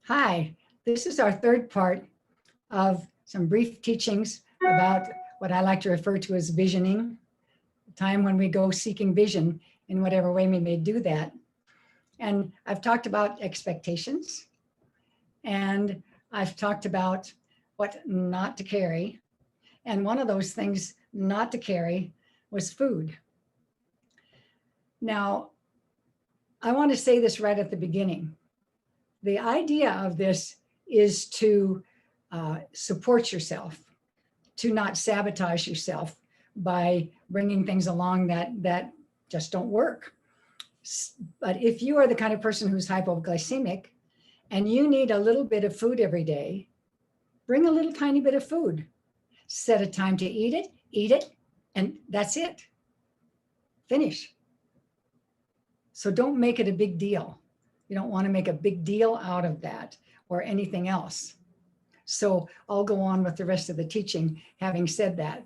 Hi, this is our third part of some brief teachings about what I like to refer to as visioning, the time when we go seeking vision in whatever way we may do that. And I've talked about expectations, and I've talked about what not to carry. And one of those things not to carry was food. Now, I want to say this right at the beginning. The idea of this is to support yourself, to not sabotage yourself by bringing things along that just don't work. But if you are the kind of person who's hypoglycemic and you need a little bit of food every day, bring a little tiny bit of food. Set a time to eat it, and that's it. Finish. So don't make it a big deal. You don't want to make a big deal out of that or anything else. So I'll go on with the rest of the teaching, having said that.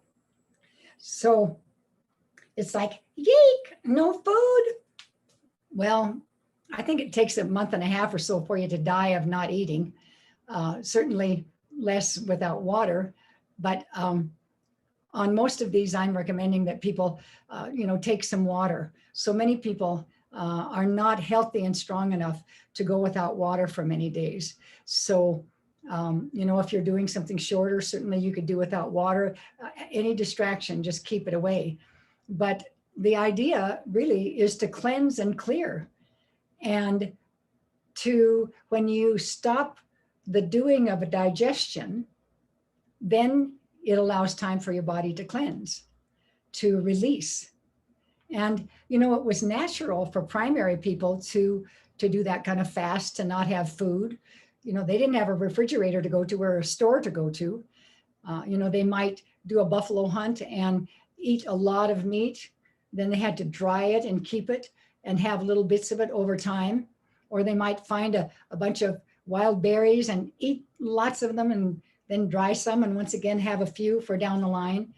So it's like, yeek, no food. Well, I think it takes a month and a half or so for you to die of not eating. Certainly less without water. But on most of these, I'm recommending that people, take some water. So many people are not healthy and strong enough to go without water for many days. So, if you're doing something shorter, certainly you could do without water. Any distraction, just keep it away. But the idea really is to cleanse and clear. And when you stop the doing of a digestion, then it allows time for your body to cleanse, to release. And, it was natural for primary people to do that kind of fast, to not have food. They didn't have a refrigerator to go to or a store to go to. They might do a buffalo hunt and eat a lot of meat. Then they had to dry it and keep it and have little bits of it over time. Or they might find a bunch of wild berries and eat lots of them and then dry some and once again have a few for down the line.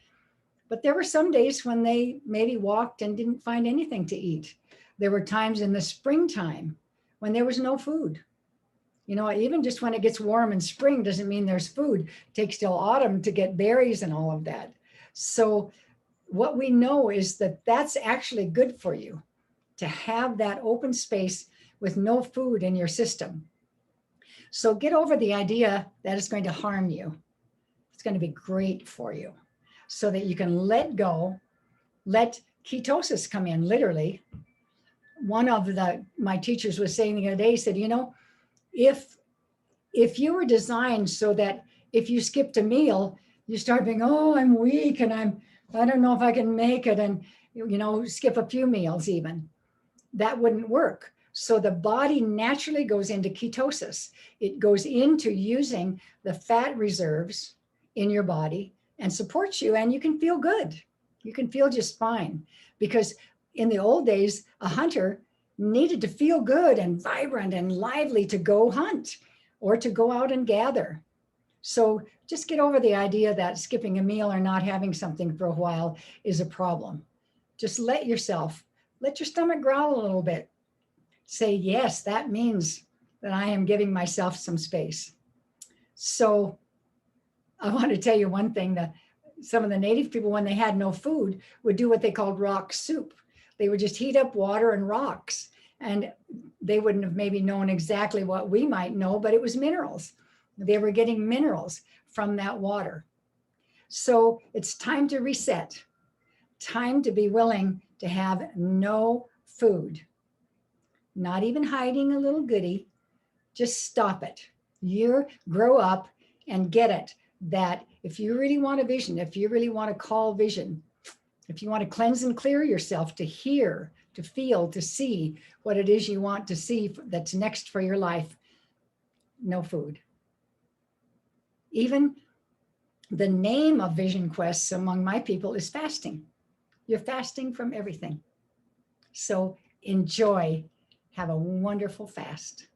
But there were some days when they maybe walked and didn't find anything to eat. There were times in the springtime when there was no food. Even just when it gets warm in spring doesn't mean there's food. It takes till autumn to get berries and all of that. So what we know is that that's actually good for you, to have that open space with no food in your system. So get over the idea that it's going to harm you. It's going to be great for you so that you can let go, let ketosis come in, literally. One of my teachers was saying the other day, he said, if you were designed so that if you skipped a meal, you start being, oh, I'm weak and I don't know if I can make it, and, skip a few meals even, that wouldn't work. So the body naturally goes into ketosis. It goes into using the fat reserves in your body and supports you, and you can feel good. You can feel just fine. Because in the old days, a hunter needed to feel good and vibrant and lively to go hunt or to go out and gather. So just get over the idea that skipping a meal or not having something for a while is a problem. Just let your stomach growl a little bit. Say, yes, that means that I am giving myself some space. So I want to tell you one thing, that some of the native people, when they had no food, would do what they called rock soup. They would just heat up water and rocks. And they wouldn't have maybe known exactly what we might know, but it was minerals. They were getting minerals from that water. So it's time to reset. Time to be willing to have no food. Not even hiding a little goodie. Just stop it. You grow up and get it, that if you really want a vision, if you really want to call vision, if you want to cleanse and clear yourself to hear, to feel, to see what it is you want to see that's next for your life, no food. Even the name of vision quests among my people is fasting. You're fasting from everything. So enjoy. Have a wonderful fast.